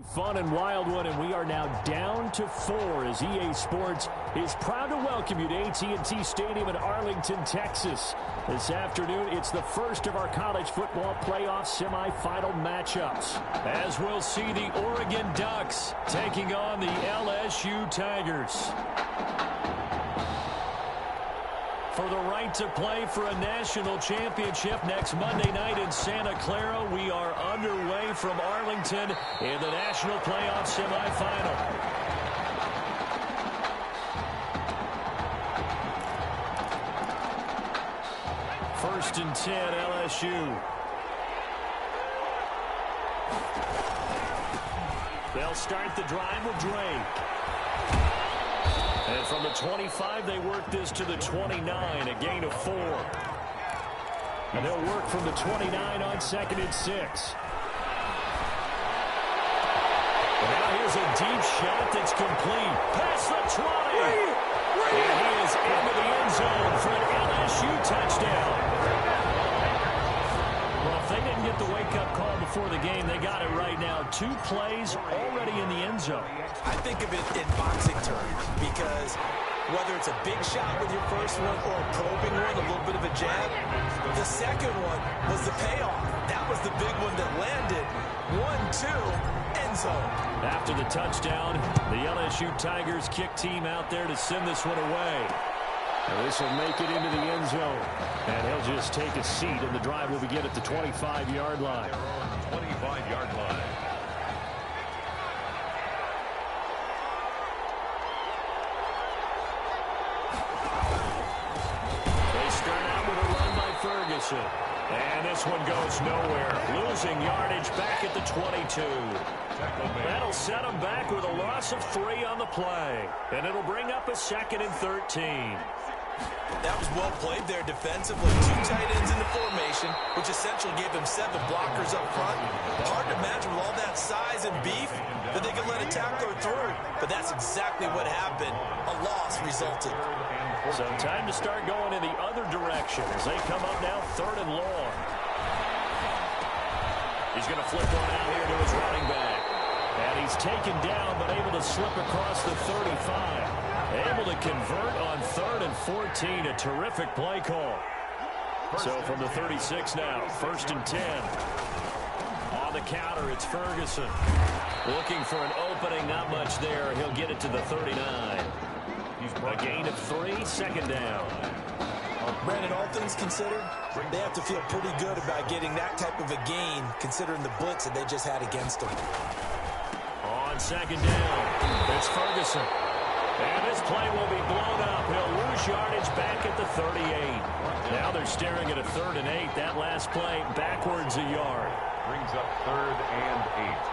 Fun and wild one, and we are now down to 4 as EA Sports is proud to welcome you to AT&T Stadium in Arlington, Texas. This afternoon, it's the first of our college football playoff semifinal matchups, as we'll see the Oregon Ducks taking on the LSU Tigers. For the right to play for a national championship next Monday night in Santa Clara, we are underway from Arlington in the national playoff semifinal. First and 10, LSU. They'll start the drive with Drake. And from the 25, they work this to the 29, a gain of 4. And they'll work from the 29 on 2nd and 6. And now here's a deep shot that's complete. Past the 20. And he is into the end zone for an LSU touchdown. Well, if they didn't get the wake-up call before the game, they got it right now. 2 plays already in the end zone. I think of it in boxing terms because whether it's a big shot with your first one or a probing one, a little bit of a jab, the second one was the payoff. That was the big one that landed. 1-2, end zone. After the touchdown, the LSU Tigers kick team out there to send this one away. And this will make it into the end zone. And he'll just take a seat, and the drive will begin at the 25-yard line. 25-yard line. Ferguson. And this one goes nowhere. Losing yardage back at the 22. That'll set them back with a loss of 3 on the play. And it'll bring up a 2nd and 13. That was well played there defensively. 2 tight ends in the formation, which essentially gave them 7 blockers up front. Hard to imagine with all that size and beef that they could let a tackler through. But that's exactly what happened. A loss resulted. So time to start going in the other direction as they come up now 3rd and long. He's going to flip one out here to his running back. And he's taken down but able to slip across the 35. Able to convert on 3rd and 14. A terrific play call. So from the 36 now, 1st and 10. On the counter, it's Ferguson. Looking for an opening, not much there. He'll get it to the 39. A gain of 3, 2nd down. Brandon, all things considered, they have to feel pretty good about getting that type of a gain considering the blitz that they just had against them. On 2nd down, it's Ferguson. And this play will be blown up. He'll lose yardage back at the 38. Now they're staring at a 3rd and 8. That last play backwards a yard. Brings up 3rd and 8.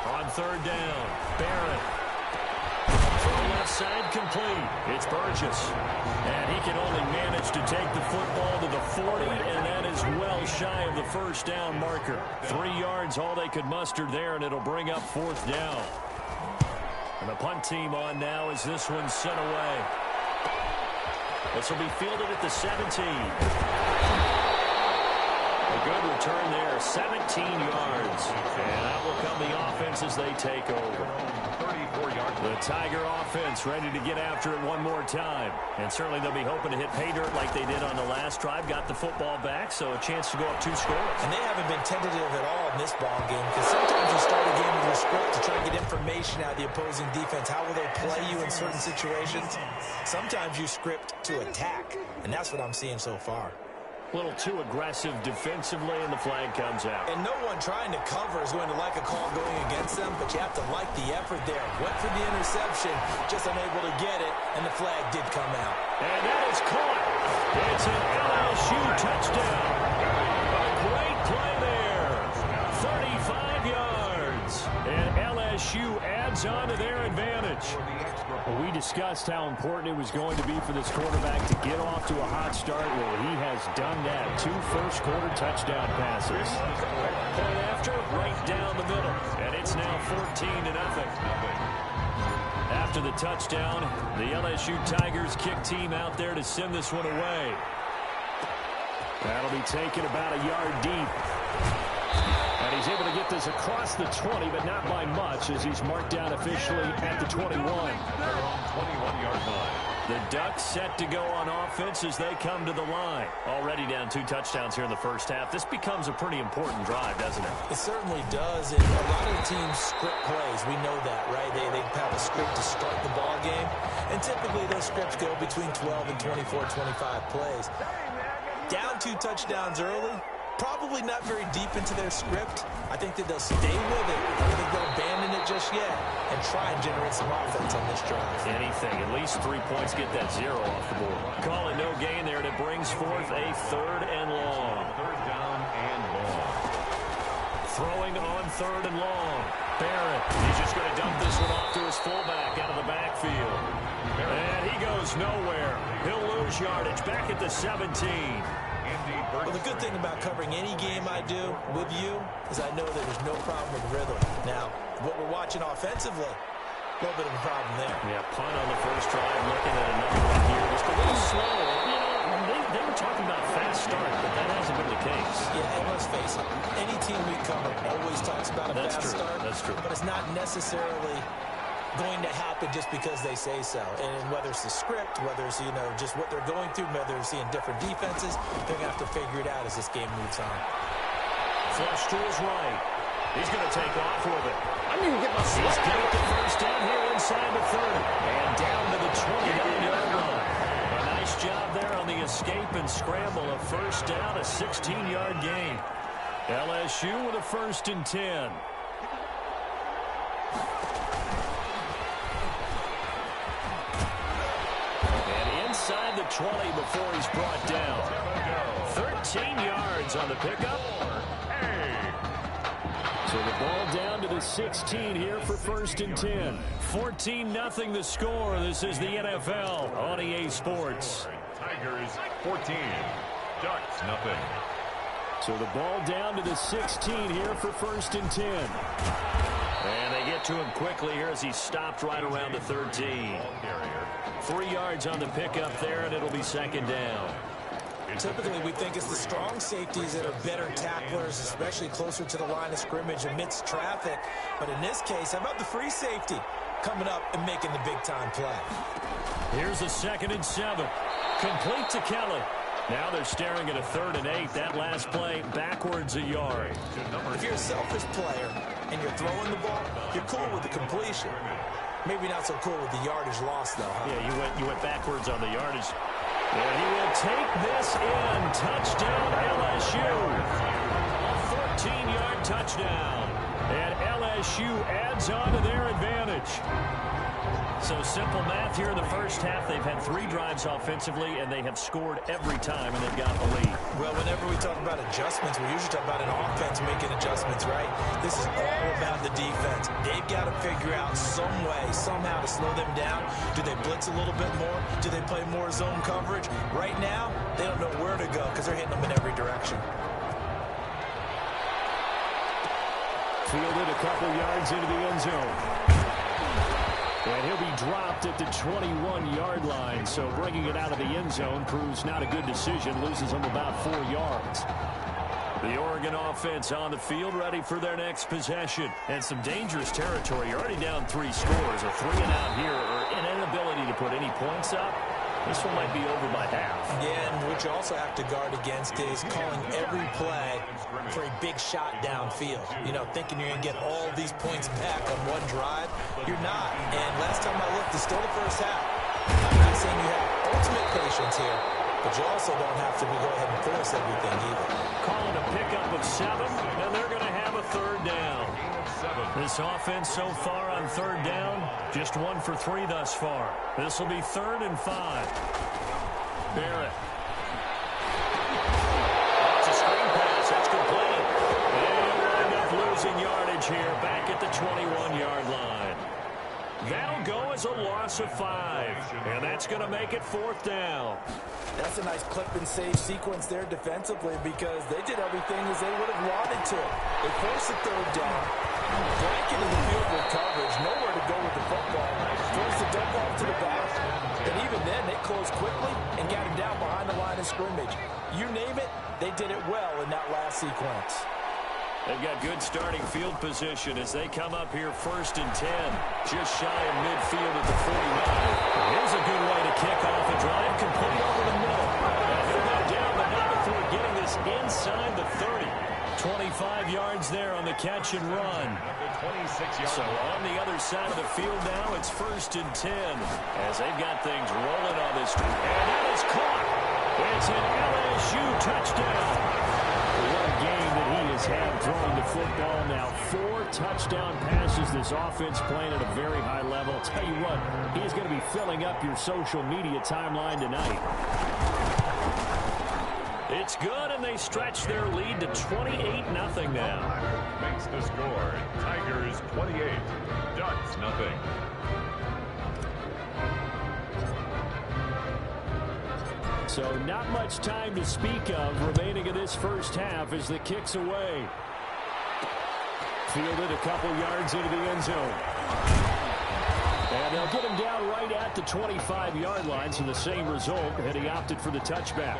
On 3rd down, Barrett. Left side complete. It's Burgess. And he can only manage to take the football to the 40, and that is well shy of the 1st down marker. 3 yards, all they could muster there, and it'll bring up 4th down. And the punt team on now as this one's sent away. This will be fielded at the 17. A good return there, 17 yards. And out will come the offense as they take over. 34-yard. The Tiger offense ready to get after it one more time. And certainly they'll be hoping to hit pay dirt like they did on the last drive. Got the football back, so a chance to go up 2 scores. And they haven't been tentative at all in this ball game because sometimes you start a game with your script to try to get information out of the opposing defense. How will they play you in certain situations? Sometimes you script to attack, and that's what I'm seeing so far. A little too aggressive defensively, and the flag comes out. And no one trying to cover is going to like a call going against them, but you have to like the effort there. Went for the interception, just unable to get it, and the flag did come out. And that is caught. It's an LSU touchdown. A great play there. 35 yards. And LSU adds on to their advantage. Well, we discussed how important it was going to be for this quarterback to get off to a hot start. Well, he has done that. 2 first-quarter touchdown passes. Point after, right down the middle. And it's now 14-0. After the touchdown, the LSU Tigers kick team out there to send this one away. That'll be taken about a yard deep. And he's able to get this across the 20, but not by much as he's marked down officially at the 21. They're on 21-yard line. The Ducks set to go on offense as they come to the line. Already down 2 touchdowns here in the first half. This becomes a pretty important drive, doesn't it? It certainly does, and a lot of the teams script plays. We know that, right? They have a script to start the ball game, and typically those scripts go between 12 and 24, 25 plays. Down 2 touchdowns early, probably not very deep into their script. I think that they'll stay with it. I don't think they'll abandon it just yet and try and generate some offense on this drive. Anything. At least 3 points get that 0 off the board. Call it no gain there, and it brings forth a 3rd and long. 3rd down and long. Throwing on 3rd and long. Barrett, he's just going to dump this one off to his fullback out of the backfield. And he goes nowhere. He'll lose yardage back at the 17. Well, the good thing about covering any game I do with you is I know that there's no problem with rhythm. Now, what we're watching offensively, a little bit of a problem there. Yeah, punt on the first drive, looking at another one here. Just a little slow. You know, they were talking about fast start, but that hasn't been the case. Yeah, and let's face it, any team we cover always talks about a fast start. That's true. But it's not necessarily going to happen just because they say so. And whether it's the script, whether it's, just what they're going through, whether they're seeing different defenses, they're going to have to figure it out as this game moves on. Flush to his right. He's going to take off with it. I didn't even get my He's got the first down here inside the 30. And down to the 29-yard line. A nice job there on the escape and scramble. A first down, a 16-yard gain. LSU with a 1st and 10. Inside the 20 before he's brought down. 13 yards on the pickup. So the ball down to the 16 here for 1st and 10. 14-0 the score. This is the NFL on EA Sports. Tigers 14. Ducks nothing. So the ball down to the 16 here for 1st and 10. And they get to him quickly here as he stopped right around the 13. 3 yards on the pickup there, and it'll be 2nd down. Typically, we think it's the strong safeties that are better tacklers, especially closer to the line of scrimmage amidst traffic. But in this case, how about the free safety coming up and making the big-time play? Here's a 2nd and 7. Complete to Kelly. Now they're staring at a 3rd and 8. That last play backwards a yard. If you're a selfish player and you're throwing the ball, you're cool with the completion. Maybe not so cool with the yardage loss, though, huh? Yeah, you went backwards on the yardage. And he will take this in. Touchdown, LSU. A 14-yard touchdown. And LSU adds on to their advantage. So simple math here in the first half. They've had 3 drives offensively, and they have scored every time, and they've got the lead. Well, whenever we talk about adjustments, we usually talk about an offense making adjustments, right? This is all about the defense. They've got to figure out some way, somehow to slow them down. Do they blitz a little bit more? Do they play more zone coverage? Right now, they don't know where to go because they're hitting them in every direction. Fielded a couple yards into the end zone. And he'll be dropped at the 21-yard line. So bringing it out of the end zone proves not a good decision. Loses him about 4 yards. The Oregon offense on the field ready for their next possession. And some dangerous territory. You're already down 3 scores. A 3-and-out here or an inability to put any points up. This one might be over by half. Yeah, and what you also have to guard against is calling every play for a big shot downfield. Thinking you're going to get all these points back on one drive. You're not. And last time I looked, it's still the first half. I'm not saying you have ultimate patience here, but you also don't have to go ahead and force everything either. Calling a pickup of 7, and they're going to have a 3rd down. This offense so far on 3rd down, just 1 for 3 thus far. This will be 3rd and 5. Barrett. That's a screen pass. That's complete. And we'll wind up losing yardage here back at the 21-yard line. That'll go as a loss of 5. And that's going to make it 4th down. That's a nice clip and save sequence there defensively because they did everything as they would have wanted to. They forced the 3rd down, blanketed the field with coverage, nowhere to go with the football, forced the dump off to the back, and even then they closed quickly and got him down behind the line of scrimmage. You name it, they did it well in that last sequence. They've got good starting field position as they come up here 1st and 10. Just shy of midfield at the 49. Here's a good way to kick off a drive, complete over the middle. And he'll go down, but not before getting this inside the 30. 25 yards there on the catch and run. So on the other side of the field now, it's 1st and 10 as they've got things rolling on this. And that is caught. It's an LSU touchdown. What a game that he has had throwing the football now. 4 touchdown passes. This offense playing at a very high level. I'll tell you what, he's going to be filling up your social media timeline tonight. It's good, and they stretch their lead to 28-0 now. Makes the score. Tigers 28, Ducks nothing. So not much time to speak of remaining in this first half as the kick's away. Fielded a couple yards into the end zone. And they'll get him down right at the 25-yard line, so the same result, and he opted for the touchback.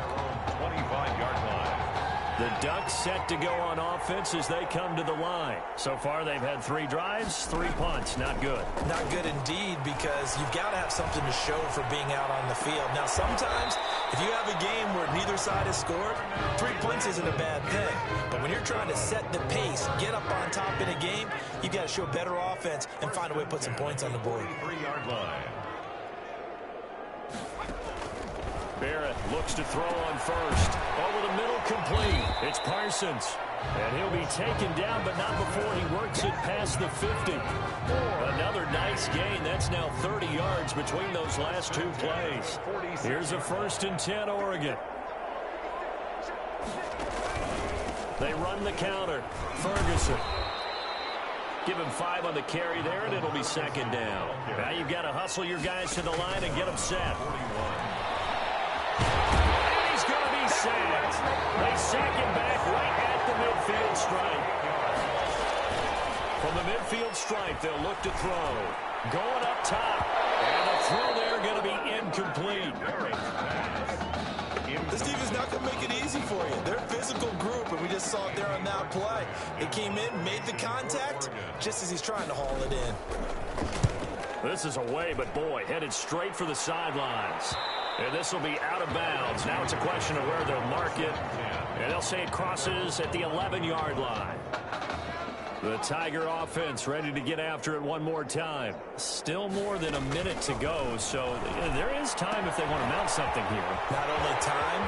25-yard line. The Ducks set to go on offense as they come to the line. So far, they've had 3 drives, 3 punts. Not good. Not good indeed, because you've got to have something to show for being out on the field. Now, sometimes, if you have a game where neither side has scored, 3 punts isn't a bad thing. But when you're trying to set the pace, get up on top in a game, you've got to show better offense and find a way to put some points on the board. 3-yard line. Barrett looks to throw on first. Over the middle, complete. It's Parsons. And he'll be taken down, but not before he works it past the 50. Another nice gain. That's now 30 yards between those last 2 plays. Here's a 1st and 10, Oregon. They run the counter. Ferguson. Give him 5 on the carry there, and it'll be 2nd down. Now you've got to hustle your guys to the line and get them set. And he's going to be sacked. They sack him back right at the midfield stripe. From the midfield stripe, they'll look to throw. Going up top. And the throw there going to be incomplete. This defense is not going to make it easy for you. They're a physical group, and we just saw it there on that play. They came in, made the contact, just as he's trying to haul it in. This is away, but boy, headed straight for the sidelines. And this will be out of bounds. Now it's a question of where they'll mark it. And they'll say it crosses at the 11-yard line. The Tiger offense ready to get after it one more time. Still more than a minute to go, so there is time if they want to mount something here. Not only time,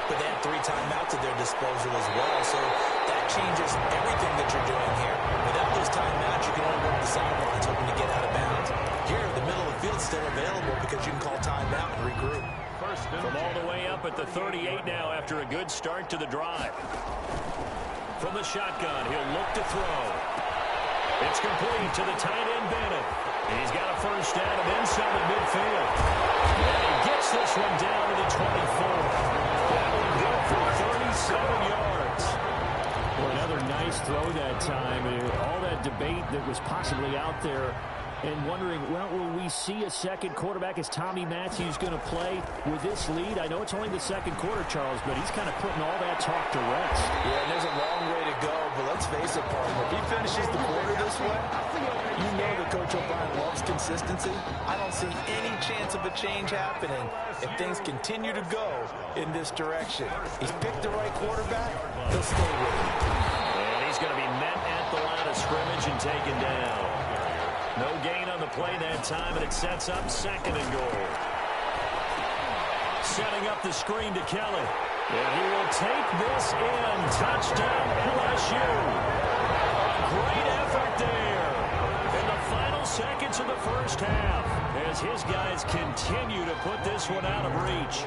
but they have 3 timeouts at their disposal as well. So that changes everything that you're doing here. Without those timeouts, you can only work the sidelines hoping to get out of bounds. Here, the middle of the field is still available because you can call timeout and regroup. From all the way up at the 38 now after a good start to the drive. From the shotgun, he'll look to throw. It's complete to the tight end, Bennett. He's got a first down and then some at midfield. And he gets this one down to the 24. That will go for 37 yards. Well, another nice throw that time. All that debate that was possibly out there and wondering, well, will we see a second quarterback? Is Tommy Matthews going to play with this lead? I know it's only the second quarter, Charles, but he's kind of putting all that talk to rest. Yeah, and there's a long way to go, but let's face it, partner. If he finishes the quarter this way, you know that Coach O'Brien loves consistency. I don't see any chance of a change happening if things continue to go in this direction. He's picked the right quarterback. He'll stay with him. And he's going to be met at the line of scrimmage and taken down. No gain on the play that time, and it sets up 2nd and goal. Setting up the screen to Kelly. And he will take this in. Touchdown, LSU. Great effort there. In the final seconds of the first half, as his guys continue to put this one out of reach.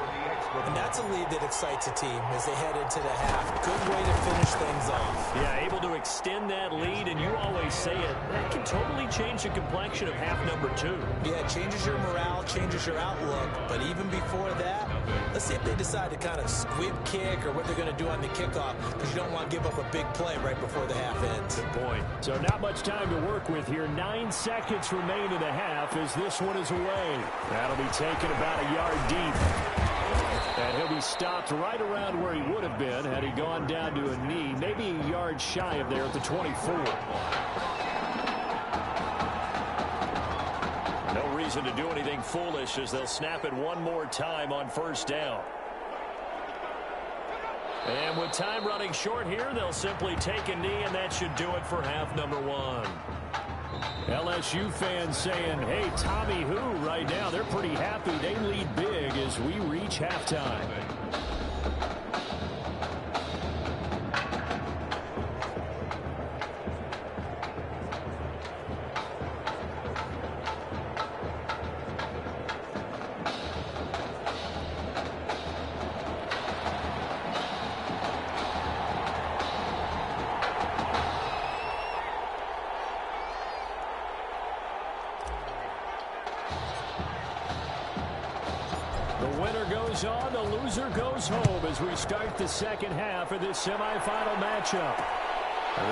And that's a lead that excites a team as they head into the half. Good way to finish things off. Yeah, able to extend that lead, and you always say it, that can totally change the complexion of half number 2. Yeah, it changes your morale, changes your outlook. But even before that, let's see if they decide to kind of squib kick or what they're going to do on the kickoff, because you don't want to give up a big play right before the half ends. Good point. So not much time to work with here. 9 seconds remain in the half as this one is away. That'll be taken about a yard deep. And he'll be stopped right around where he would have been had he gone down to a knee, maybe a yard shy of there at the 24. No reason to do anything foolish as they'll snap it one more time on first down. And with time running short here, they'll simply take a knee, and that should do it for half number one. LSU fans saying, hey, Tommy who right now, they're pretty happy. They lead big as we reach halftime. The winner goes on, the loser goes home as we start the second half of this semifinal matchup.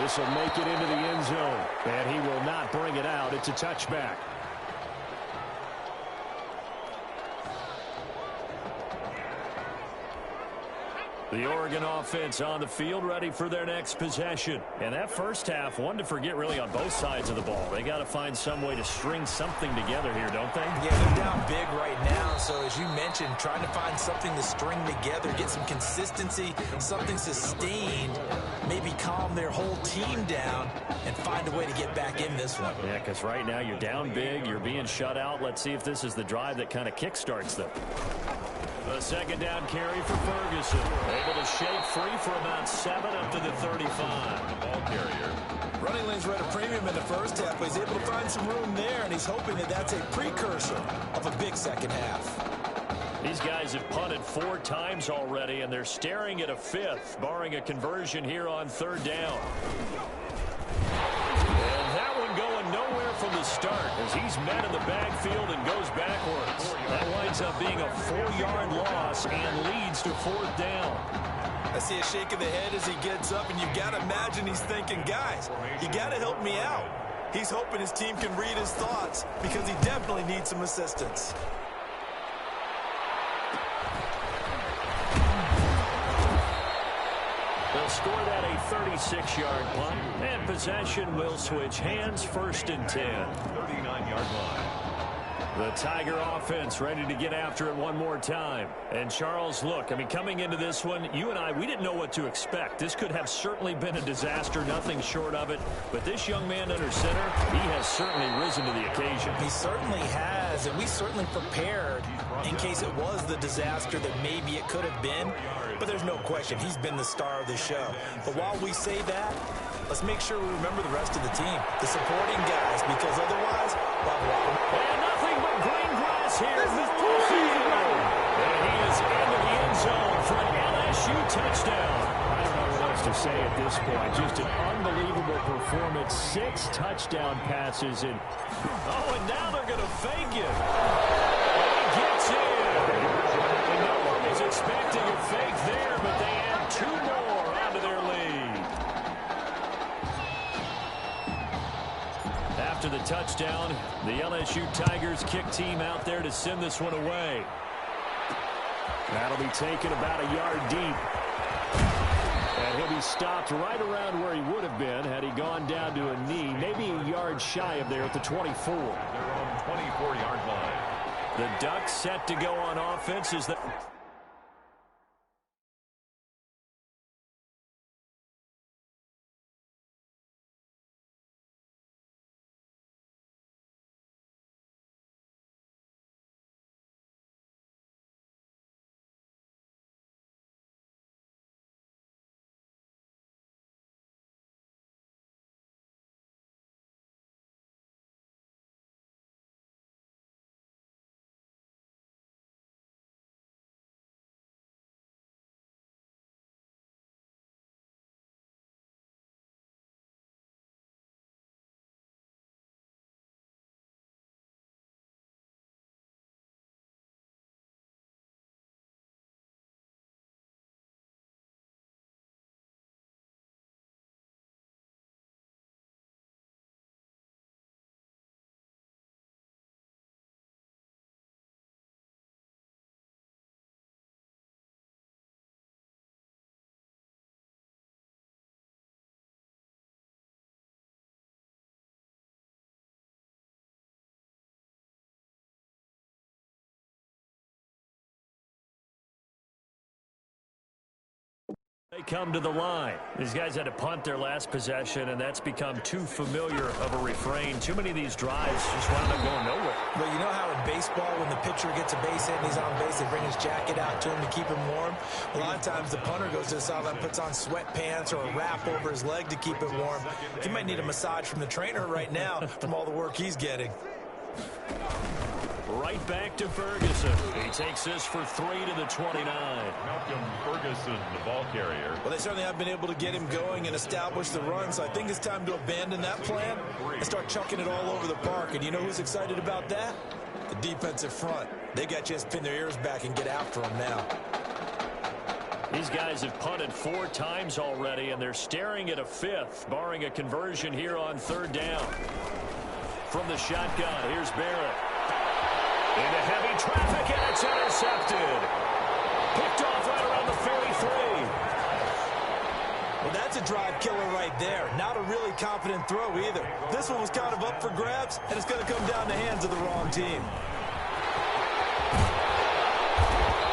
This will make it into the end zone, and he will not bring it out. It's a touchback. The Oregon offense on the field ready for their next possession. And that first half, one to forget really on both sides of the ball. They got to find some way to string something together here, don't they? Yeah, they're down big right now. So as you mentioned, trying to find something to string together, get some consistency, something sustained, maybe calm their whole team down and find a way to get back in this one. Yeah, because right now you're down big, you're being shut out. Let's see if this is the drive that kind of kickstarts them. A second down carry for Ferguson. Able to shake free for about 7 up to the 35. Ball carrier. Running lanes were at a premium in the first half, but he's able to find some room there, and he's hoping that that's a precursor of a big second half. These guys have punted 4 times already, and they're staring at a 5th, barring a conversion here on third down. And that one going nowhere from the start as he's met in the backfield and goes backwards. That winds up being a 4-yard loss and leads to fourth down. I see a shake of the head as he gets up, and you've got to imagine he's thinking, guys, you got to help me out. He's hoping his team can read his thoughts because he definitely needs some assistance. They'll score that a 36-yard punt, and possession will switch hands, first and 10. 39-yard line. The Tiger offense ready to get after it one more time. And Charles, look, I mean, coming into this one, you and I, we didn't know what to expect. This could have certainly been a disaster, nothing short of it. But this young man under center, he has certainly risen to the occasion. He certainly has, and we certainly prepared in case it was the disaster that maybe it could have been. But there's no question, he's been the star of the show. But while we say that, let's make sure we remember the rest of the team, the supporting guys, because otherwise, and nothing but green grass here. And he is into the end zone for an LSU touchdown. I don't know what else to say at this point. Just an unbelievable performance. 6 touchdown passes. And now they're going to fake it. And he gets in. And no one was expecting a fake there, but they add 2 more onto their lead. After the touchdown, the LSU Tigers kick team out there to send this one away. That'll be taken about a yard deep. And he'll be stopped right around where he would have been had he gone down to a knee, maybe a yard shy of there at the 24. Their own 24-yard line. The Ducks set to go on offense as the They come to the line. These guys had to punt their last possession, and that's become too familiar of a refrain. Too many of these drives just wound up going nowhere. But you know how in baseball, when the pitcher gets a base hit and he's on base, they bring his jacket out to him to keep him warm? A lot of times the punter goes to the sideline, puts on sweatpants or a wrap over his leg to keep it warm. He might need a massage from the trainer right now from all the work he's getting. Right back to Ferguson. He takes this for 3 to the 29. Malcolm Ferguson, the ball carrier. Well, they certainly have been able to get him going and establish the run, so I think it's time to abandon that plan and start chucking it all over the park. And you know who's excited about that? The defensive front. They got just pin their ears back and get after him now. These guys have punted 4 times already, and they're staring at a 5th, barring a conversion here on 3rd down. From the shotgun, here's Barrett. Into heavy traffic, and it's intercepted. Picked off right around the 43. Well, that's a drive killer right there. Not a really confident throw either. This one was kind of up for grabs, and it's going to come down the hands of the wrong team.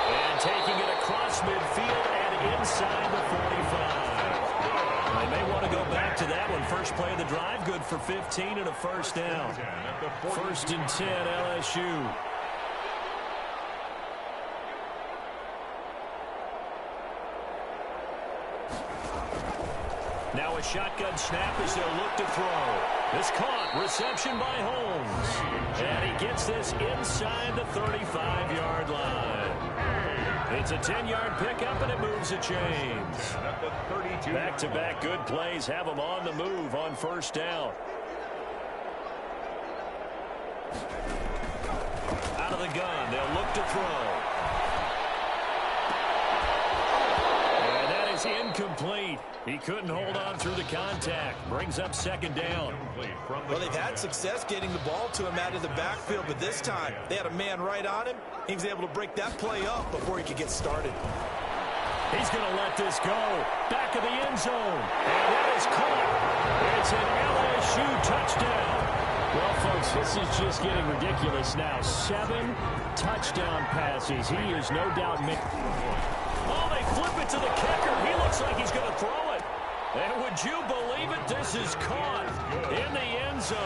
And taking it across midfield and inside the 45. They may want to go back to that one. First play of the drive, good for 15 and a first down. 1st and 10, LSU. Now a shotgun snap as they'll look to throw. This caught. Reception by Holmes. And he gets this inside the 35-yard line. It's a 10-yard pickup, and it moves the chains. Back-to-back good plays have them on the move on 1st down. Out of the gun, they'll look to throw. And that is incomplete. He couldn't hold on through the contact. Brings up 2nd down. Well, they've had success getting the ball to him out of the backfield, but this time they had a man right on him. He was able to break that play up before he could get started. He's going to let this go. Back of the end zone. And that is caught. It's an LSU touchdown. Well, folks, this is just getting ridiculous now. 7 touchdown passes. He is no doubt making. Oh, they flip it to the kicker. He looks like he's going to throw it. And would you believe it? This is caught in the end zone.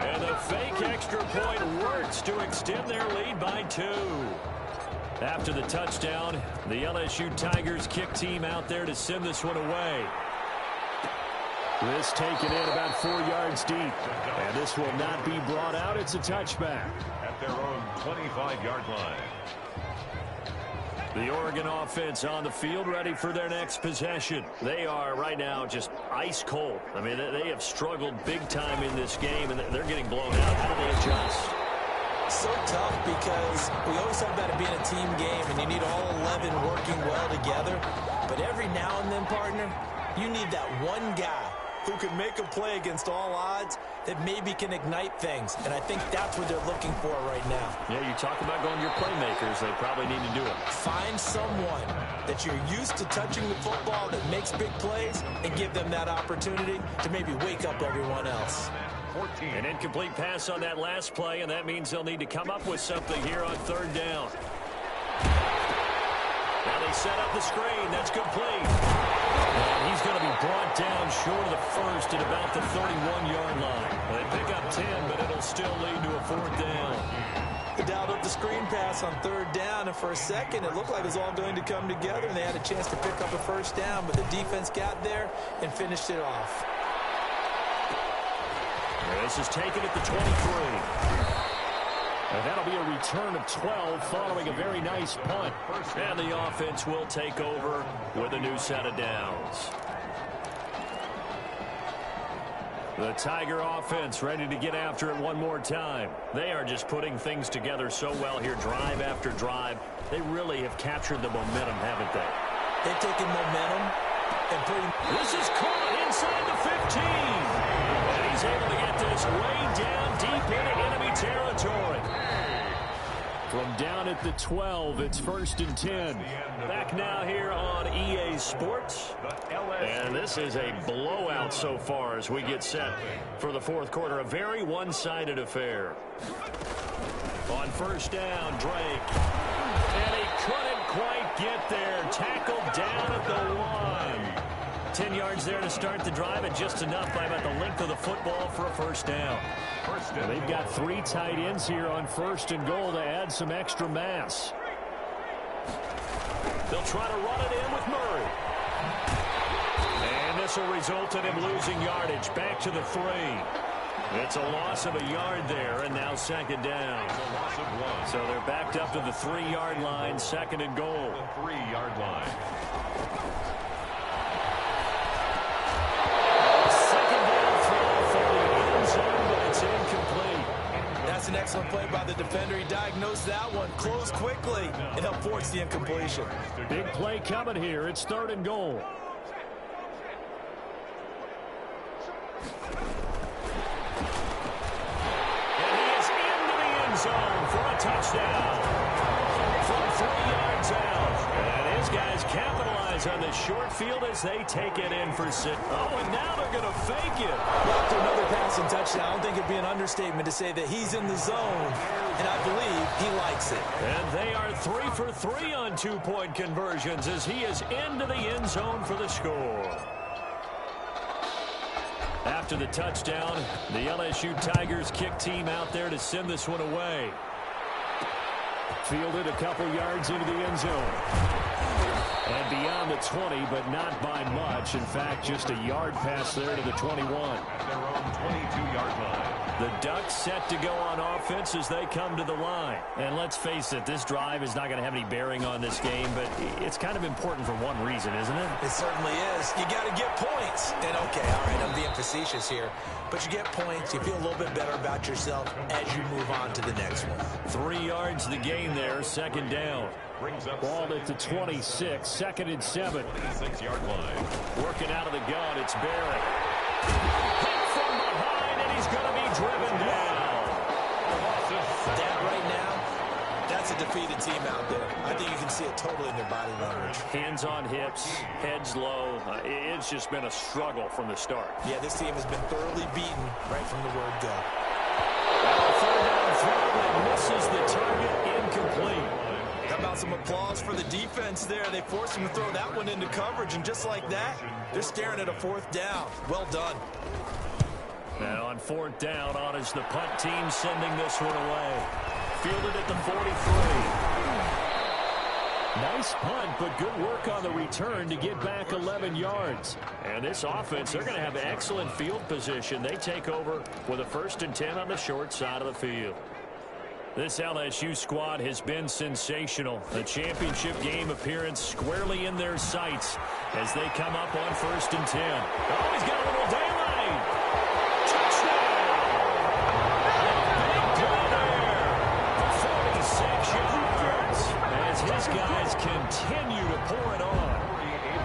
And the fake extra point works to extend their lead by 2. After the touchdown, the LSU Tigers kick team out there to send this one away. This taken in about 4 yards deep. And this will not be brought out. It's a touchback. At their own 25-yard line. The Oregon offense on the field, ready for their next possession. They are right now just ice cold. I mean, they have struggled big time in this game, and they're getting blown out. How do they adjust? So tough because we always talk about it being a team game, and you need all 11 working well together. But every now and then, partner, you need that one guy who can make a play against all odds that maybe can ignite things. And I think that's what they're looking for right now. Yeah, you talk about going to your playmakers. They probably need to do it. Find someone that you're used to touching the football that makes big plays and give them that opportunity to maybe wake up everyone else. 14. An incomplete pass on that last play, and that means they'll need to come up with something here on 3rd down. Now they set up the screen. That's complete. And he's going to be brought down short of the 1st at about the 31-yard line. They pick up 10, but it'll still lead to a 4th down. They dialed up the screen pass on 3rd down, and for a second it looked like it was all going to come together, and they had a chance to pick up a 1st down, but the defense got there and finished it off. This is taken at the 23. And that'll be a return of 12 following a very nice punt. And the offense will take over with a new set of downs. The Tiger offense ready to get after it one more time. They are just putting things together so well here, drive after drive. They really have captured the momentum, haven't they? They've taken momentum and putting... This is caught inside the 15. And he's able to get this way down deep into enemy territory. From down at the 12, it's 1st and 10. Back now here on EA Sports. And this is a blowout so far as we get set for the 4th quarter. A very one-sided affair. On 1st down, Drake. And he couldn't quite get there. Tackled down at the 1. 10 yards there to start the drive, and just enough by about the length of the football for a first down. Well, they've got 3 tight ends here on 1st and goal to add some extra mass. They'll try to run it in with Murray. And this will result in him losing yardage. Back to the 3. It's a loss of a yard there, and now 2nd down. So they're backed up to the 3-yard line, 2nd and goal. The 3-yard line. It's incomplete. That's an excellent play by the defender. He diagnosed that one, closed quickly, and helped force the incompletion. Big play coming here. It's 3rd and goal. And he is into the end zone for a touchdown. From 3 yards out. And his guys capitalize on the short field as they take it in for 6. Oh, and now they're going to fake it. Well, after another passing touchdown, I don't think it'd be an understatement to say that he's in the zone, and I believe he likes it. And they are 3 for 3 on 2-point conversions as he is into the end zone for the score. After the touchdown, the LSU Tigers kick team out there to send this one away. Fielded a couple yards into the end zone. And beyond the 20, but not by much. In fact, just a yard pass there to the 21. At their own 22-yard line. The Ducks set to go on offense as they come to the line. And let's face it, this drive is not going to have any bearing on this game, but it's kind of important for one reason, isn't it? It certainly is. You got to get points. And, okay, all right, I'm being facetious here. But you get points, you feel a little bit better about yourself as you move on to the next one. 3 yards to the gain there, 2nd down. Ball at the 26, 2nd and 7. 26-yard line. Working out of the gun, it's Barrett. Hit from behind, and he's going to be driven down. That right now, that's a defeated team out there. I think you can see it totally in their body language. Hands on hips, heads low. It's just been a struggle from the start. Yeah, this team has been thoroughly beaten right from the word go. Third down throw and misses the target, incomplete. How about some applause for the defense there? They forced him to throw that one into coverage, and just like that, they're staring at a 4th down. Well done. And on 4th down, on is the punt team sending this one away. Fielded at the 43. Nice punt, but good work on the return to get back 11 yards. And this offense, they're going to have excellent field position. They take over with a 1st and 10 on the short side of the field. This LSU squad has been sensational. A championship game appearance squarely in their sights as they come up on 1st and 10. Oh, he's got a little daylight. Touchdown! Big play there. 46 yards as his guys continue to pour it on.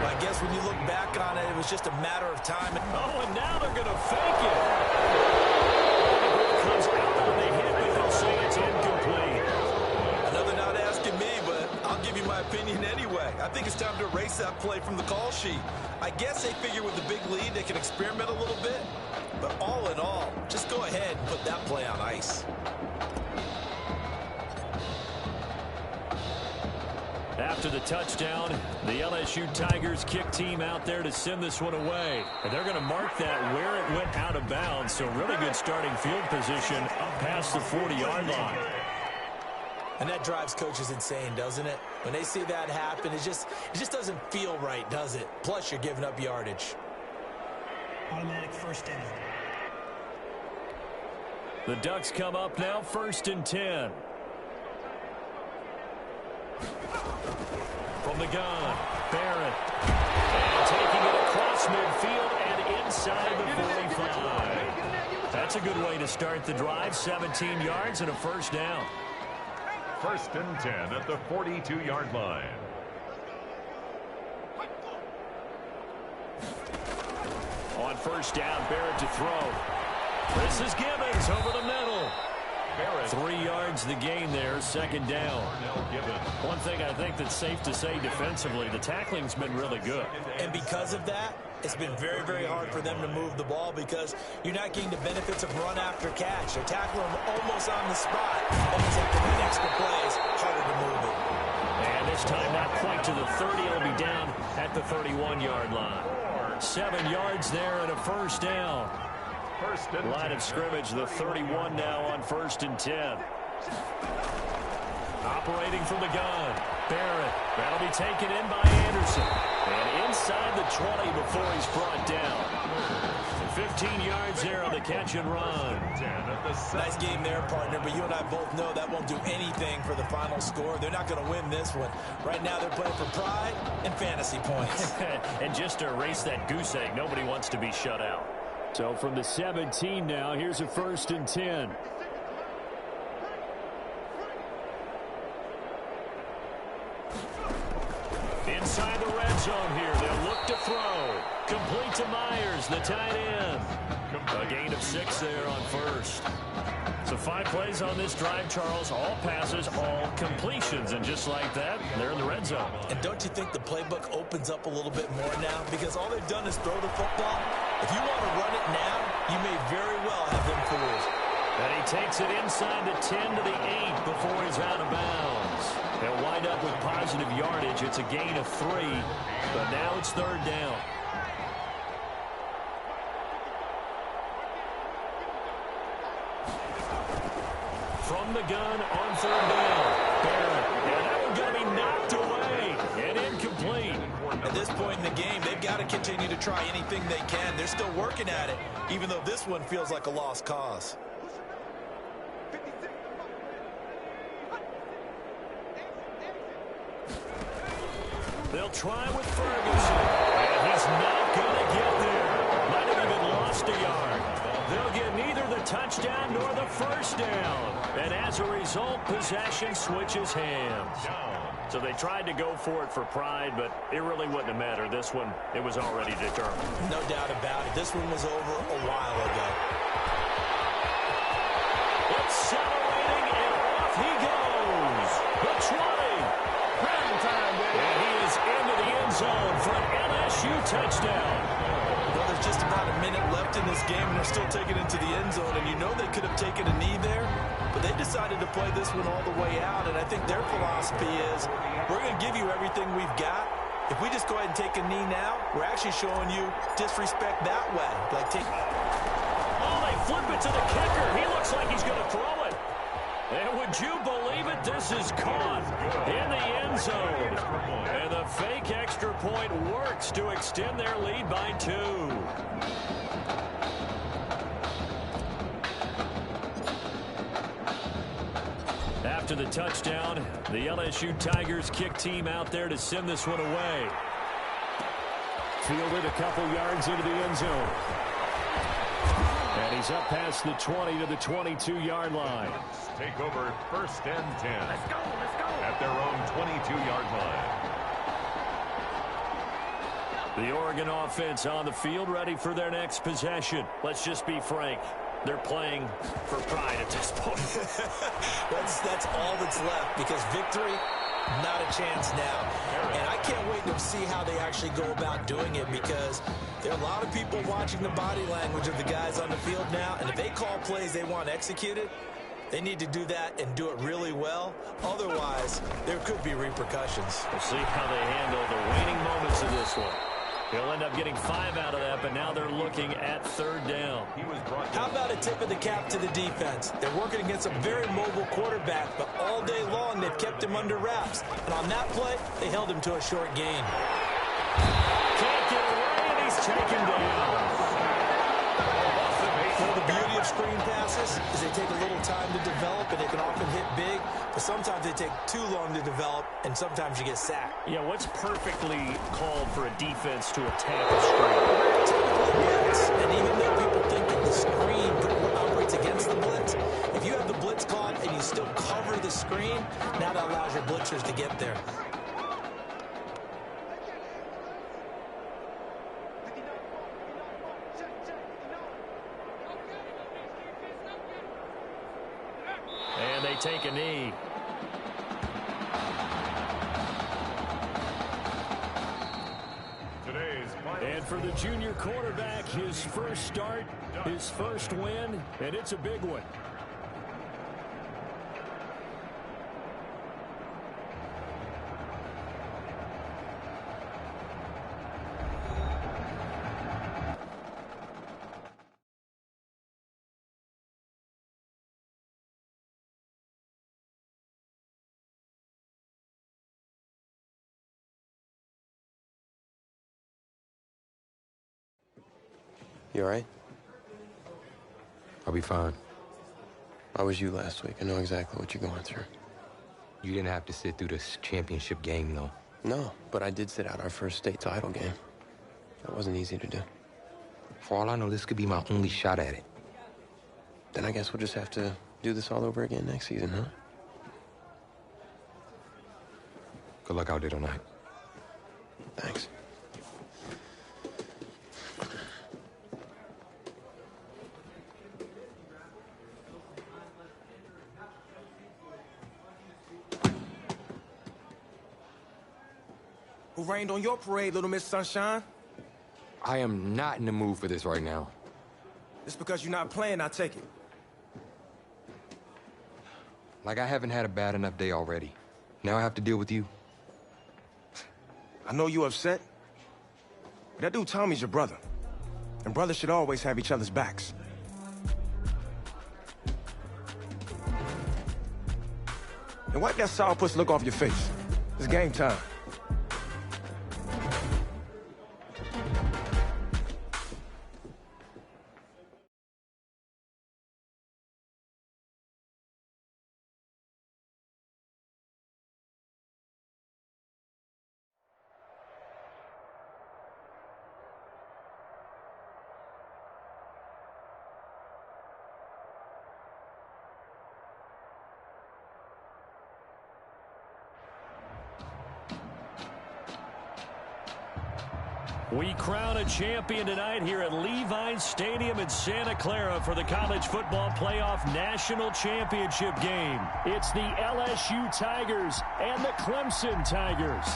I guess when you look back on it, it was just a matter of time. Oh, and now they're going to fake it. Comes out on the hit, but they'll say it's incomplete. Another not asking me, but I'll give you my opinion anyway. I think it's time to erase that play from the call sheet. I guess they figure with the big lead they can experiment a little bit. But all in all, just go ahead and put that play on ice. After the touchdown, the LSU Tigers kick team out there to send this one away. And they're going to mark that where it went out of bounds. So really good starting field position up past the 40-yard line. And that drives coaches insane, doesn't it? When they see that happen, it just doesn't feel right, does it? Plus, you're giving up yardage. Automatic 1st down. The Ducks come up now, 1st and 10. From the gun, Barrett. And taking it across midfield and inside the 45. That's a good way to start the drive. 17 yards and a 1st down. 1st and 10 at the 42-yard line. On 1st down, Barrett to throw. This is Gibbons over the middle. Barrett. 3 yards the gain there, 2nd down. One thing I think that's safe to say defensively, the tackling's been really good. And because of that, it's been very, very hard for them to move the ball because you're not getting the benefits of run after catch. They're tackling them almost on the spot. Almost have to make extra plays, harder to move it. And this time not quite to the 30. It'll be down at the 31-yard line. 7 yards there and a first down. Line of scrimmage, the 31 now on 1st and 10. Operating from the gun. Barrett. That'll be taken in by Anderson. And inside the 20 before he's brought down. 15 yards there on the catch and run. Nice game there, partner, but you and I both know that won't do anything for the final score. They're not going to win this one. Right now they're playing for pride and fantasy points. And just to erase that goose egg, nobody wants to be shut out. So from the 17 now, here's a 1st and 10. Inside the red zone here. They'll look to throw. Complete to Myers, the tight end. A gain of 6 there on 1st. So 5 plays on this drive, Charles. All passes, all completions. And just like that, they're in the red zone. And don't you think the playbook opens up a little bit more now? Because all they've done is throw the football. If you want to run it now, you may very well have them fooled. And he takes it inside the 10 to the 8 before he's out of bounds. They'll wind up with positive yardage. It's a gain of 3, but now it's 3rd down. From the gun on 3rd down. Barrett. And that one's going to be knocked away and incomplete. At this point in the game, they've got to continue to try anything they can. They're still working at it, even though this one feels like a lost cause. They'll try with Ferguson. And he's not going to get there. Might have even lost a yard. They'll get neither the touchdown nor the first down. And as a result, possession switches hands. So they tried to go for it for pride, but it really wouldn't have mattered. This one, it was already determined. No doubt about it. This one was over a while ago. Accelerating, and off he goes. The 20. And he is into the end zone for an LSU touchdown. Well, there's just about a minute left in this game, and they're still taking it to the end zone. And you know they could have taken a knee there, but they decided to play this one all the way out. And I think their philosophy is, we're going to give you everything we've got. If we just go ahead and take a knee now, we're actually showing you disrespect that way. Like Oh, they flip it to the kicker. He looks like he's going to throw it. And would you believe it? This is caught in the end zone. And the fake extra point works to extend their lead by 2. After the touchdown, the LSU Tigers kick team out there to send this one away. Fielded a couple yards into the end zone. And he's up past the 20 to the 22-yard line. Take over 1st and 10. Let's go. At their own 22-yard line. The Oregon offense on the field, ready for their next possession. Let's just be frank. They're playing for pride at this point. that's all that's left, because victory, not a chance now. And I can't wait to see how they actually go about doing it, because there are a lot of people watching the body language of the guys on the field now, and if they call plays they want executed, they need to do that and do it really well. Otherwise, there could be repercussions. We'll see how they handle the waning moments of this one. They'll end up getting 5 out of that, but now they're looking at 3rd down. How about a tip of the cap to the defense? They're working against a very mobile quarterback, but all day long they've kept him under wraps. And on that play, they held him to a short gain. Can't get away, and he's taken down. The beauty of screen passes is they take a little time to develop, and they can often hit big, but sometimes they take too long to develop, and sometimes you get sacked. Yeah, what's perfectly called for a defense to attack a screen? Typically blitz, and even though people think that the screen operates against the blitz, if you have the blitz caught and you still cover the screen, now that allows your blitzers to get there. And they take a knee. And for the junior quarterback, his first start, his first win, and it's a big one. You all right? I'll be fine. I was you last week. I know exactly what you're going through. You didn't have to sit through this championship game, though. No, but I did sit out our first state title game. That wasn't easy to do. For all I know, this could be my only shot at it. Then I guess we'll just have to do this all over again next season, huh? Good luck out there tonight. Thanks. Who rained on your parade, Little Miss Sunshine? I am not in the mood for this right now. Just because you're not playing, I take it. Like I haven't had a bad enough day already. Now I have to deal with you. I know you're upset, but that dude Tommy's your brother. And brothers should always have each other's backs. And wipe that sourpuss look off your face. It's game time. We crown a champion tonight here at Levi Stadium in Santa Clara for the College Football Playoff National Championship game. It's the LSU Tigers and the Clemson Tigers.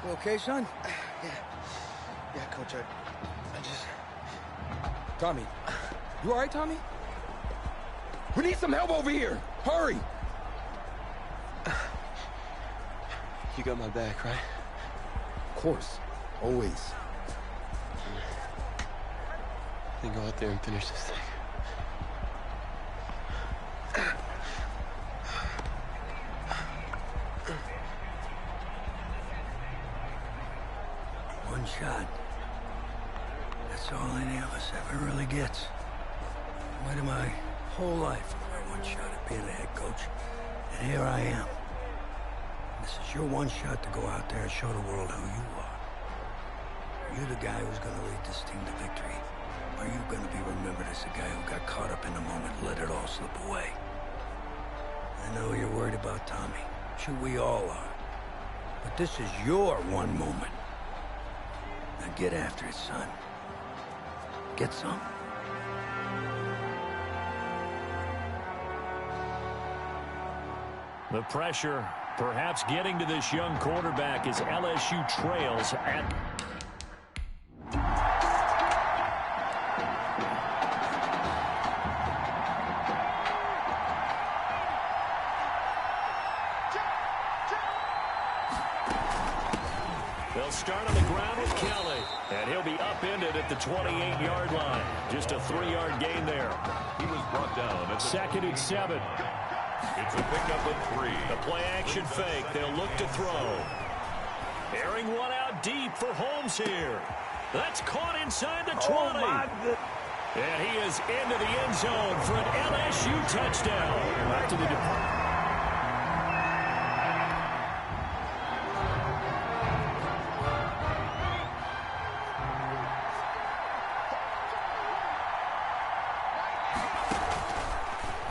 You okay, son? Yeah, Coach, I just... Tommy. You all right, Tommy? We need some help over here. Hurry. You got my back, right? Of course. Always. Then go out there and finish this thing. One shot. That's all any of us ever really gets. Waited my whole life for my one shot at being a head coach. And here I am. This is your one shot to go out there and show the world who you are. Are you the guy who's going to lead this team to victory? Or are you going to be remembered as the guy who got caught up in the moment and let it all slip away? I know you're worried about Tommy. Sure, we all are. But this is your one moment. Now get after it, son. Get some. The pressure perhaps getting to this young quarterback as LSU trails at... They'll start on the ground with Kelly, and he'll be upended at the 28-yard line. Just a 3-yard gain there. He was brought down at the 2nd and 7. It's a pickup of 3. The play-action fake. They'll look to throw. Airing one out deep for Holmes here. That's caught inside the 20. And he is into the end zone for an LSU touchdown. Back to the department.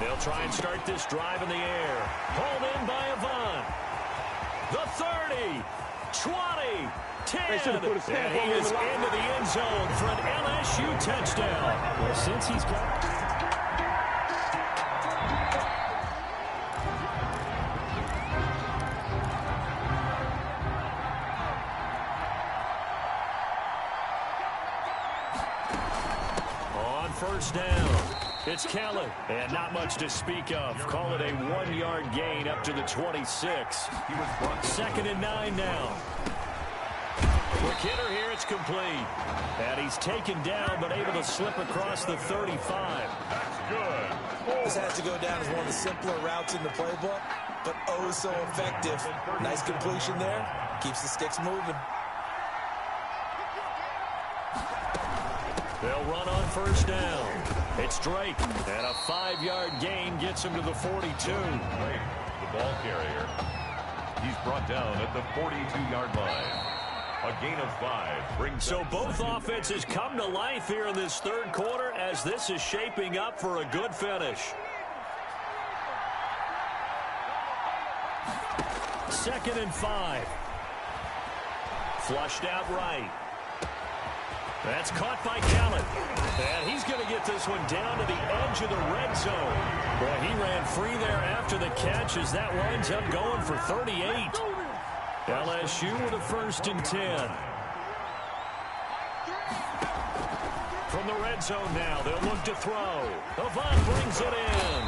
They'll try and start this drive in the air. Hauled in by Avant. The 30, 20, 10. And he is into the end zone for an LSU touchdown. Well, since he's got... On first down. It's Kelly, and not much to speak of. Call it a 1-yard gain up to the 26. 2nd and 9 now. Quick hitter here, it's complete. And he's taken down, but able to slip across the 35. That's good. This has to go down as one of the simpler routes in the playbook. but oh so effective. Nice completion there. Keeps the sticks moving. They'll run on first down. It's Drake, and a 5-yard gain gets him to the 42. The ball carrier. He's brought down at the 42-yard line. A gain of 5 brings. So both offenses come to life here in this third quarter as this is shaping up for a good finish. 2nd and 5. Flushed out right. That's caught by Gallup. And he's going to get this one down to the edge of the red zone. Boy, he ran free there after the catch as that winds up going for 38. LSU with a 1st and 10. From the red zone now, they'll look to throw. Avant brings it in.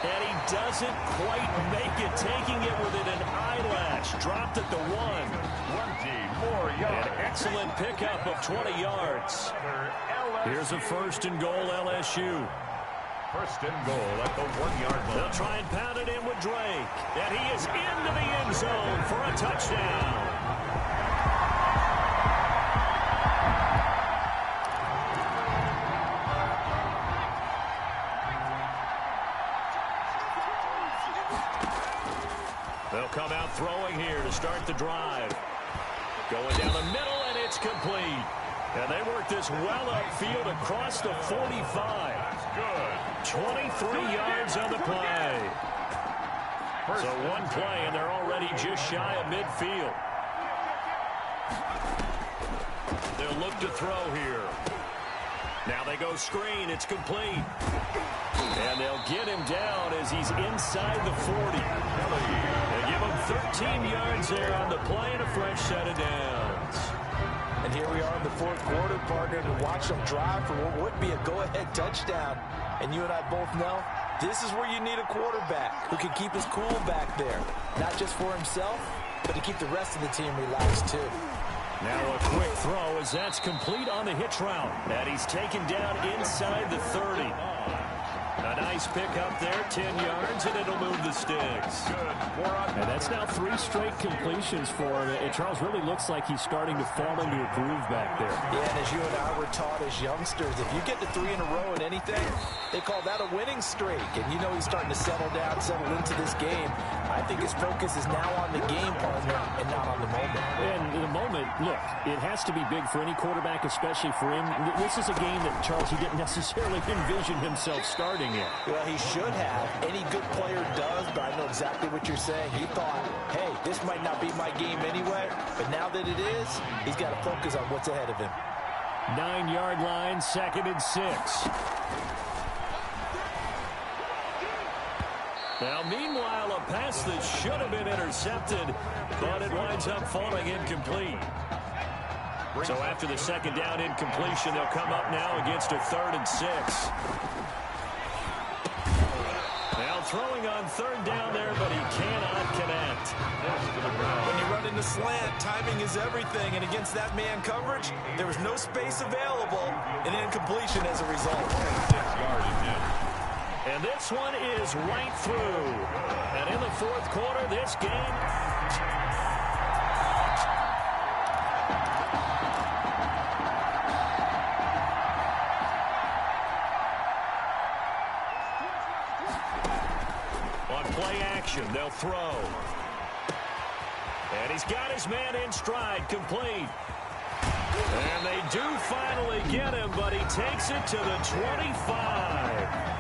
And he doesn't quite make it, taking it within an eyelash. Dropped at the 1. 20 more yards. An excellent pickup of 20 yards. Here's a 1st and goal, LSU. 1st and goal at the 1-yard line. They'll try and pound it in with Drake. And he is into the end zone for a touchdown. They'll come out throwing here to start the drive. Going down the middle, and it's complete. And they work this well upfield across the 45. Good. 23 yards on the play. So one play, and they're already just shy of midfield. They'll look to throw here. Now they go screen. It's complete. And they'll get him down as he's inside the 40. They give him 13 yards there on the play and a fresh set of downs. And here we are in the fourth quarter, partner, to watch them drive for what would be a go-ahead touchdown. And you and I both know this is where you need a quarterback who can keep his cool back there. Not just for himself, but to keep the rest of the team relaxed too. Now a quick throw as that's complete on the hitch route. And he's taken down inside the 30. A nice pick up there, 10 yards, and it'll move the sticks. And that's now 3 straight completions for him. And Charles really looks like he's starting to fall into a groove back there. Yeah, and as you and I were taught as youngsters, if you get to 3 in a row in anything, they call that a winning streak. And you know he's starting to settle down, settle into this game. I think his focus is now on the game, partner, and not on the moment. And the moment, look, it has to be big for any quarterback, especially for him. This is a game that, Charles, he didn't necessarily envision himself starting in. Well, he should have. Any good player does, but I know exactly what you're saying. He thought, hey, this might not be my game anyway, but now that it is, he's got to focus on what's ahead of him. 9-yard line, 2nd and 6. Now, meanwhile, a pass that should have been intercepted, but it winds up falling incomplete. So after the 2nd down incompletion, they'll come up now against a 3rd and 6. Now throwing on 3rd down there, but he cannot connect. When you run into slant, timing is everything, and against that man coverage, there was no space available, and incompletion as a result. 6 yards again. And this one is right through. And in the 4th quarter, this game... On play action, they'll throw. And he's got his man in stride, complete. And they do finally get him, but he takes it to the 25.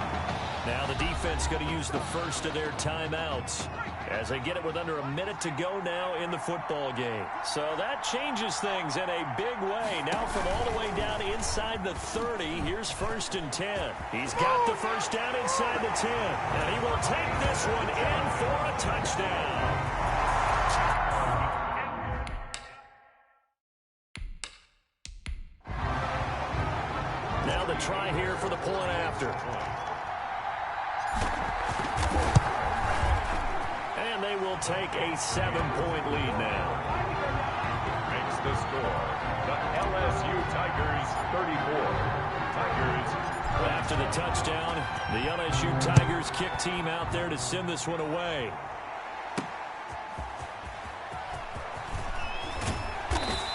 Now the defense going to use the first of their timeouts as they get it with under a minute to go now in the football game. So that changes things in a big way. Now from all the way down inside the 30, here's 1st and 10. He's got the first down inside the 10, and he will take this one in for a touchdown. Now the try here for the point after. And they will take a 7-point lead now. Makes the score. The LSU Tigers 34. Tigers. After the touchdown, the LSU Tigers kick team out there to send this one away.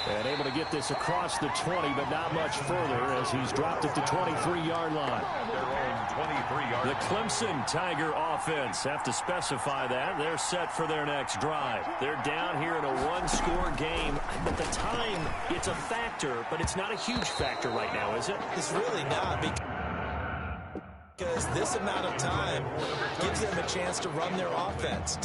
And able to get this across the 20, but not much further as he's dropped at the 23-yard line. Their own 23-yard. The Clemson Tiger offense have to specify that. They're set for their next drive. They're down here in a one-score game. But the time, it's a factor, but it's not a huge factor right now, is it? It's really not, because this amount of time gives them a chance to run their offense.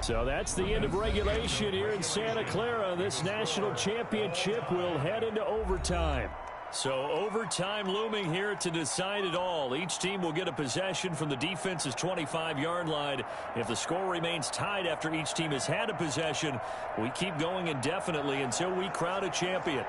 So that's the end of regulation here in Santa Clara. This national championship will head into overtime. So overtime looming here to decide it all. Each team will get a possession from the defense's 25-yard line. If the score remains tied after each team has had a possession, we keep going indefinitely until we crown a champion.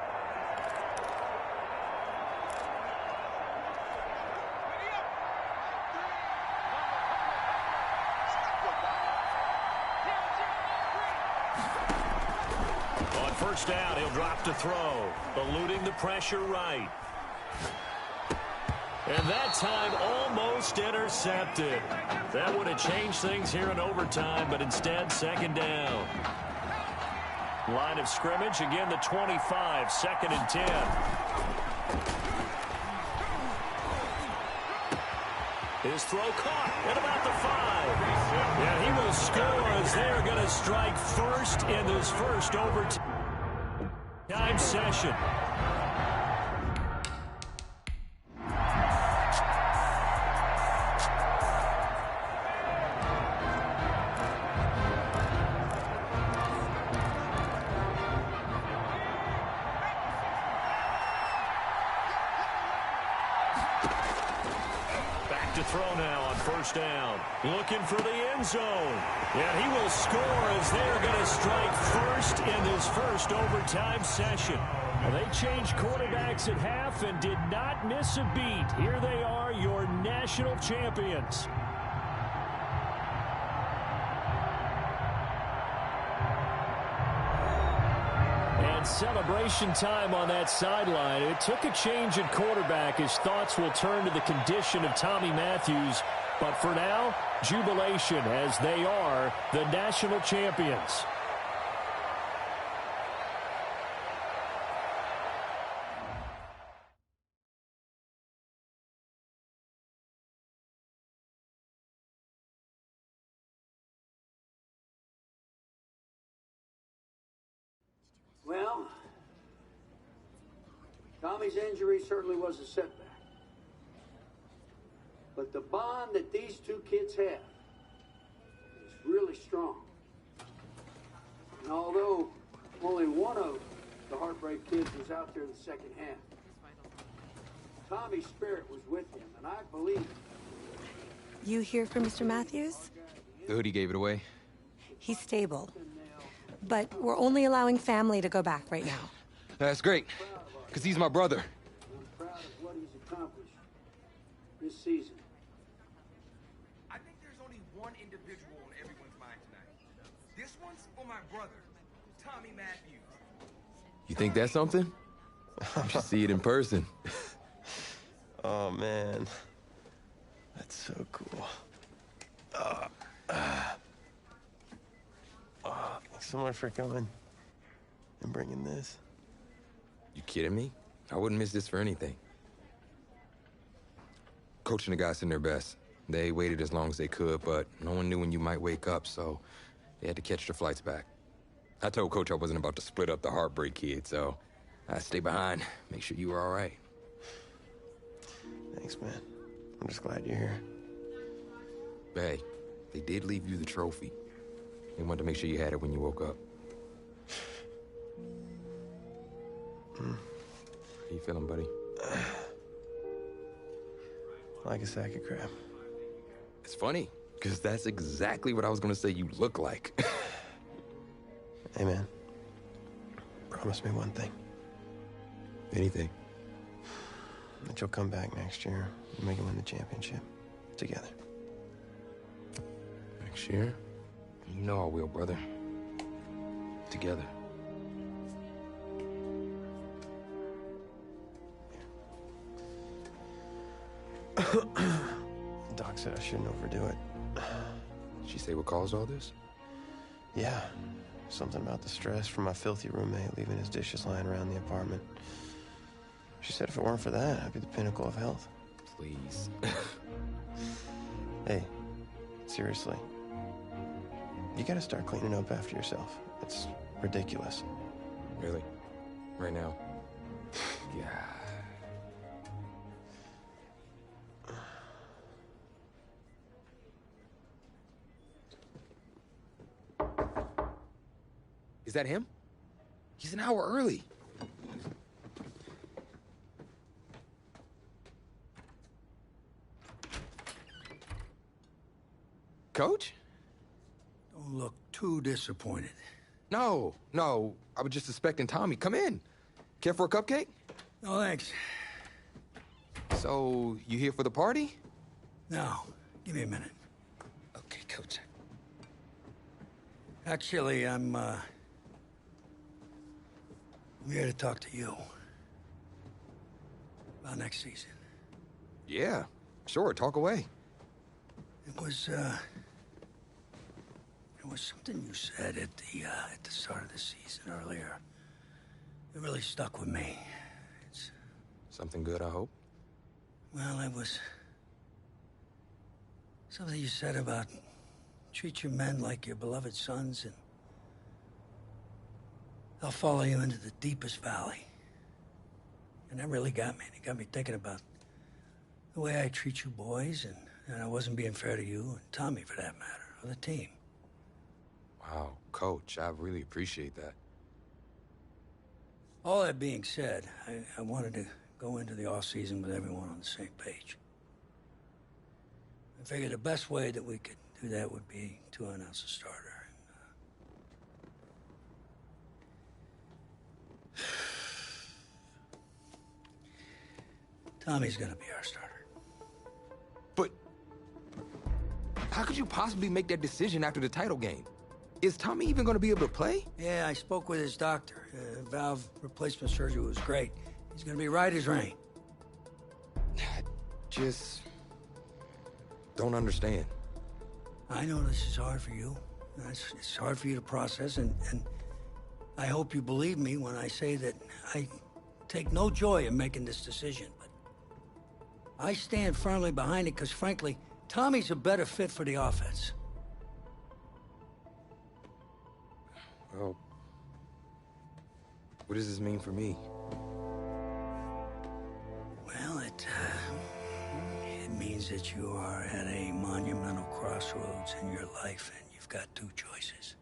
First down, he'll drop to throw, eluding the pressure right. And that time almost intercepted. That would have changed things here in overtime, but instead second down. Line of scrimmage, again the 25, second and 10. His throw caught at about the 5. Yeah, he will score as they're going to strike first in this first overtime session. Back to throw now on first down. Looking for the end zone. Yeah, he will score as they're going to strike first in this first overtime session. Well, they changed quarterbacks at half and did not miss a beat. Here they are, your national champions. And celebration time on that sideline. It took a change at quarterback. His thoughts will turn to the condition of Tommy Matthews. But for now, jubilation as they are the national champions. Well, Tommy's injury certainly was a setback. But the bond that these two kids have is really strong. And although only one of the Heartbreak Kids was out there in the second half, Tommy's spirit was with him, and I believe it. You hear from Mr. Matthews? The hoodie gave it away. He's stable. But we're only allowing family to go back right now. That's great, because he's my brother. I'm proud of what he's accomplished this season. I think there's only one individual on everyone's mind tonight. This one's for my brother, Tommy Matthews. You think that's something? You should see it in person. Oh, man. That's so cool. Thanks so much for coming and bringing this. You kidding me? I wouldn't miss this for anything. Coach and the guys did their best. They waited as long as they could, but no one knew when you might wake up, so they had to catch their flights back. I told Coach I wasn't about to split up the Heartbreak Kid, so I stayed behind, make sure you were all right. Thanks, man. I'm just glad you're here. But hey, they did leave you the trophy. They wanted to make sure you had it when you woke up. How you feeling, buddy? Like a sack of crap. It's funny, because that's exactly what I was going to say you look like. Hey, man. Promise me one thing. Anything. That you'll come back next year and make it win the championship. Together. Next year? You know I will, brother. together. Doc said I shouldn't overdo it. Did she say what caused all this? Yeah, something about the stress from my filthy roommate leaving his dishes lying around the apartment. She said if it weren't for that, I'd be the pinnacle of health. Please. Hey, seriously. You gotta start cleaning up after yourself. It's ridiculous. Really? Right now? Yeah. Is that him? He's an hour early. Coach? Don't look too disappointed. No. I was just suspecting Tommy. Come in. Care for a cupcake? No, thanks. So, you here for the party? No. Give me a minute. Okay, Coach. Actually, I'm here to talk to you about next season. Yeah, sure. Talk away. It was something you said at the start of the season earlier. It really stuck with me. It's something good, I hope. Well, it was something you said about treat your men like your beloved sons, and they'll follow you into the deepest valley. And that really got me. It got me thinking about the way I treat you boys, and I wasn't being fair to you, and Tommy for that matter, or the team. Wow, Coach, I really appreciate that. All that being said, I wanted to go into the off-season with everyone on the same page. I figured the best way that we could do that would be to announce a starter. Tommy's gonna be our starter. But how could you possibly make that decision after the title game? Is Tommy even gonna be able to play? Yeah, I spoke with his doctor. Valve replacement surgery was great. He's gonna be right as rain. I just don't understand. I know this is hard for you. It's hard for you to process, and I hope you believe me when I say that I take no joy in making this decision, but I stand firmly behind it because, frankly, Tommy's a better fit for the offense. Well, what does this mean for me? Well, it means that you are at a monumental crossroads in your life, and you've got two choices.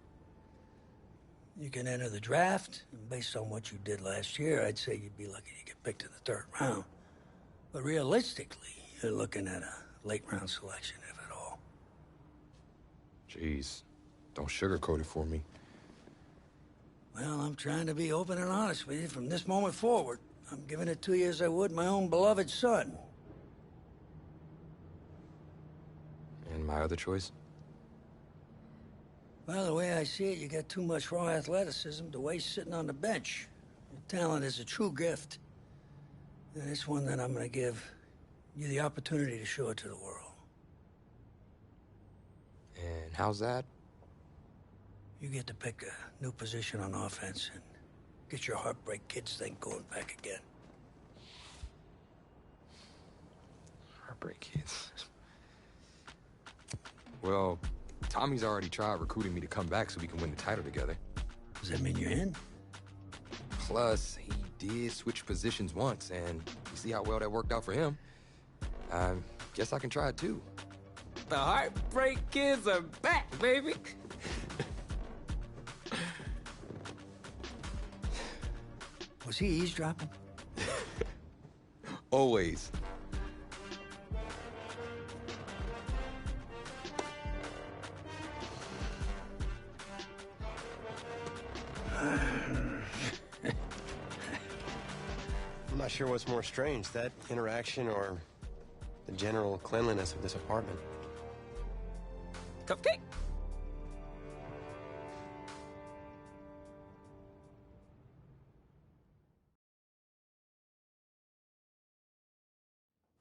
You can enter the draft, and based on what you did last year, I'd say you'd be lucky to get picked in the third round. But realistically, you're looking at a late-round selection, if at all. Jeez, don't sugarcoat it for me. Well, I'm trying to be open and honest with you from this moment forward. I'm giving it to you as I would my own beloved son. And my other choice? Well, the way I see it, you got too much raw athleticism to waste sitting on the bench. Your talent is a true gift. And it's one that I'm going to give you the opportunity to show it to the world. And how's that? You get to pick a new position on offense and get your Heartbreak Kids thing going back again. Heartbreak Kids. Well, Tommy's already tried recruiting me to come back so we can win the title together. Does that mean you're in? Plus, he did switch positions once, and you see how well that worked out for him. I guess I can try it too. The Heartbreak Kids are back, baby. Was he eavesdropping? Always. I'm not sure what's more strange, that interaction or the general cleanliness of this apartment. Cupcake?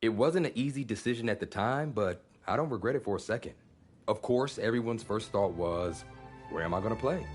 It wasn't an easy decision at the time, but I don't regret it for a second. Of course, everyone's first thought was, where am I going to play?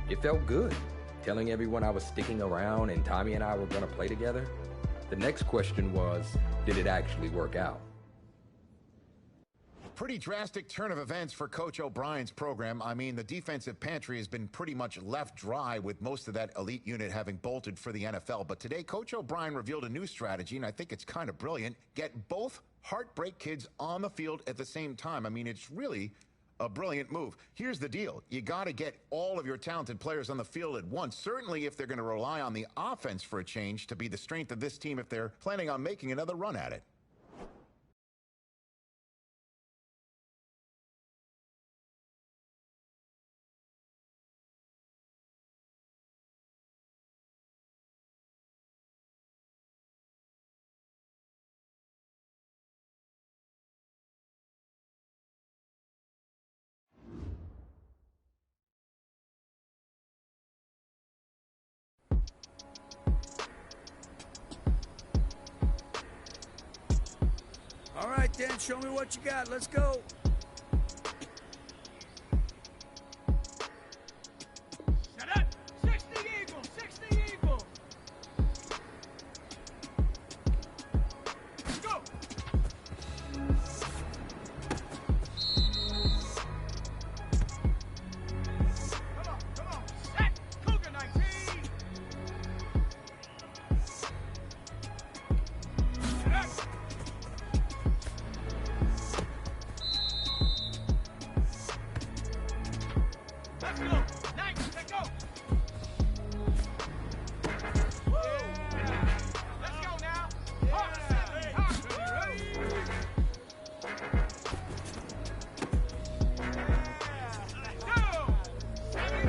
It felt good, telling everyone I was sticking around and Tommy and I were going to play together. The next question was, did it actually work out? Pretty drastic turn of events for Coach O'Brien's program. I mean, the defensive pantry has been pretty much left dry with most of that elite unit having bolted for the NFL. But today, Coach O'Brien revealed a new strategy, and I think it's kind of brilliant. Get both heartbreak kids on the field at the same time. I mean, it's really a brilliant move. Here's the deal. You got to get all of your talented players on the field at once, certainly if they're going to rely on the offense for a change to be the strength of this team if they're planning on making another run at it. All right, Dan, show me what you got. Let's go. Shut up! 60 Eagle! 60 Eagle! Go! Come on! Set! Cougar 19! Shut up! Let's go! Nice! Let's go! Woo! Let's go now! Hard 7! Hard! Let's go! 75!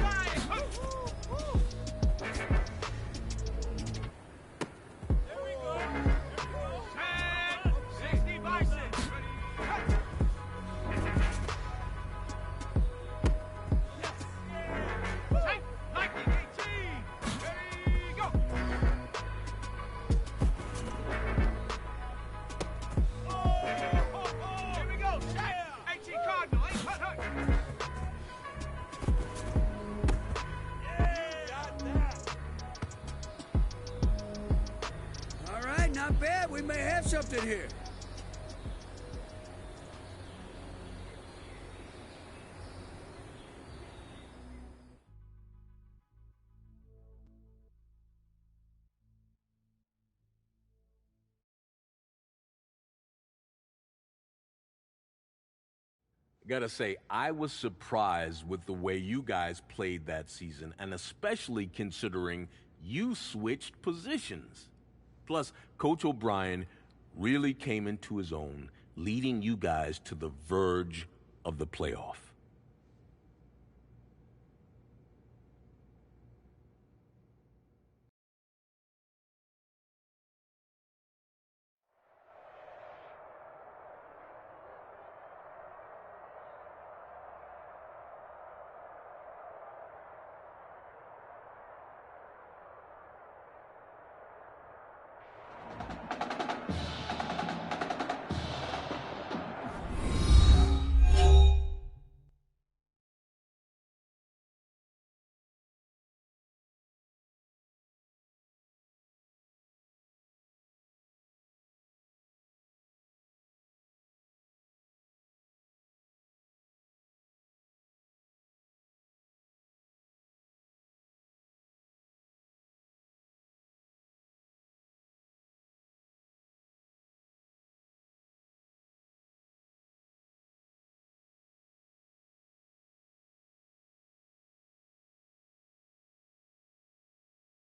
There we go! 60 bison! Cut! Tank, lightning 18! Ready, go! Here we go, set! 18 Cardinal, 8 hut, hut! Yeah, got that! All right, not bad. We may have something here. Gotta say, I was surprised with the way you guys played that season, and especially considering you switched positions. Plus, Coach O'Brien really came into his own, leading you guys to the verge of the playoff.